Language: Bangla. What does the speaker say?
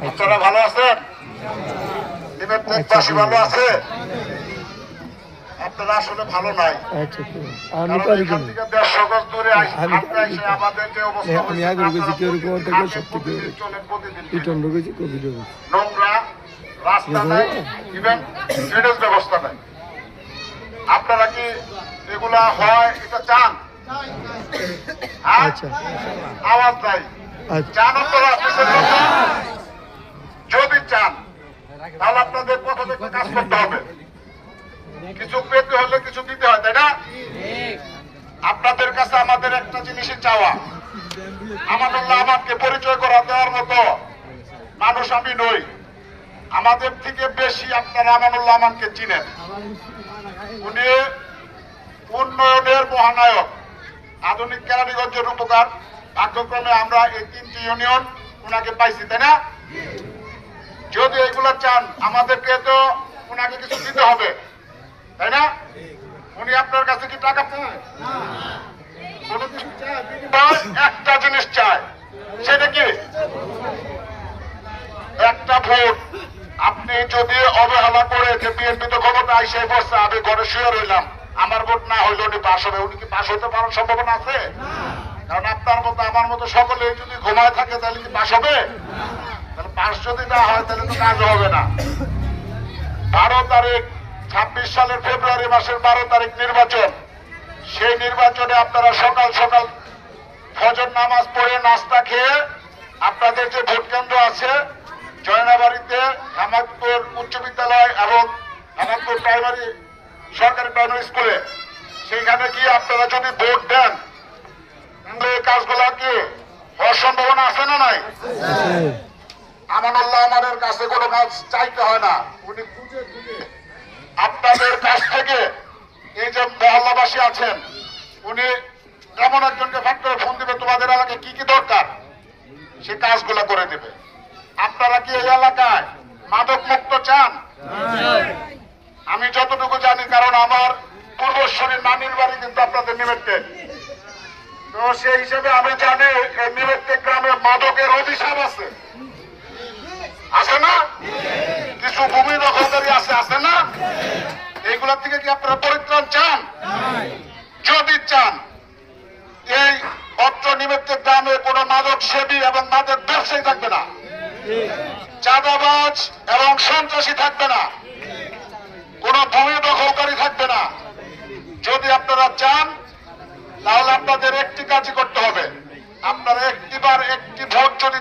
আপনারা ভালো আছেন? দেশবাসী ভালো আছে? আপনারা আসলে ভালো নাই। এখান থেকে 150 গজ দূরে আমাদের যে নোংরা রাস্তা নাই, ইভেন ড্রেনেজ ব্যবস্থা নাই। আপনারা কি এগুলা হয় এটা চান? আওয়াজ নাই চান আপনারা? যদি চান তাহলে আপনাদের প্রথমে একটা কাজ করতে হবে, কিছু পেতে হলে কিছু দিতে হয়, তাই না? আপনাদের কাছে আমাদের একটা জিনিসই চাওয়া, আমানুল্লাহ আমানকে পরিচয় করা দেওয়ার মতো মানুষ আমি নই। আমাদের থেকে বেশি আপনারা আমানুল্লাহ আমানকে চিনেন। উনি উন্নয়নের মহানায়ক, আধুনিক কেরানীগঞ্জের উপকার। ভাগ্যক্রমে আমরা এই 3টি ইউনিয়ন ওনাকে পাইছি, তাই না? যদি এগুলো চান আমাদেরকে তো ওনাকে কিছু দিতে হবে, তাই না? উনি আপনার কাছে কি টাকা চায়? কোনো কিছু চায়? একটা জিনিস চায়, সেটা কি? একটা ভোট। আপনি যদি অবহেলা করে যে বিএনপি তো ক্ষমতা আইসে বসছে, আমি ঘরে শুয়ে রইলাম, আমার ভোট না হইলে উনি পাশ হবে, উনি কি পাশ হতে পারার সম্ভাবনা আছে? কারণ আপনার মতো আমার মতো সকলে যদি ঘুমায় থাকে তাহলে কি পাশ হবে? তাহলে পাশ যদি না হয় তাহলে তো কাজ হবে না। 12 তারিখ 26 সালের ফেব্রুয়ারি মাসের 12 তারিখ নির্বাচন। সেই নির্বাচনে আপনারা সকাল সকাল ফজর নামাজ পড়ে নাস্তা খেয়ে আপনাদের যে ভোট কেন্দ্র আছে জয়নাবাড়িতে, হামাদপুর উচ্চ বিদ্যালয় এবং হামাদপুর সরকারি প্রাইমারি স্কুলে, সেইখানে গিয়ে আপনারা যদি ভোট দেন তাহলে এই কাজগুলা কি হওয়ার সম্ভাবনা আছে না নাই? আমানুল্লাহ আমাদের কাছে কোনো কাজ চাইতে হয় না, উনি খুঁজে খুঁজে আপনাদের কাছ থেকে, এই যে মহল্লাবাসী আছেন, উনি এমন একজনকে ফোন করে ফোন দিবে তোমাদের এলাকায় কি কি দরকার, সে কাজগুলো করে দেবে। আপনারা কি এই এলাকায় মাদক মুক্ত চান? আমি যতটুকু জানি, কারণ আমার পূর্বশ্বরীর নানির বাড়ি কিন্তু আপনাদের নিমেট্টে, তো সেই হিসেবে আমি জানি এই নিমেট্টে গ্রামে মাদকের অভিশাপ আছে, আছে না? কিছু ভূমি দখলকারী আছে না? এইগুলা থেকে কি আপনারা পরিত্রাণ চান? যদি চান এই অত্র নিমিত্তে গ্রামে কোনো মাদক সেবী এবং মাদক ব্যবসায়ী থাকবে না, চাঁদাবাজ এবং সন্ত্রাসী থাকবে না, কোনো ভূমি দখলকারী থাকবে না। যদি আপনারা চান তাহলে আপনাদের একটি কাজই করতে হবে, আপনারা একটি ভোট যদি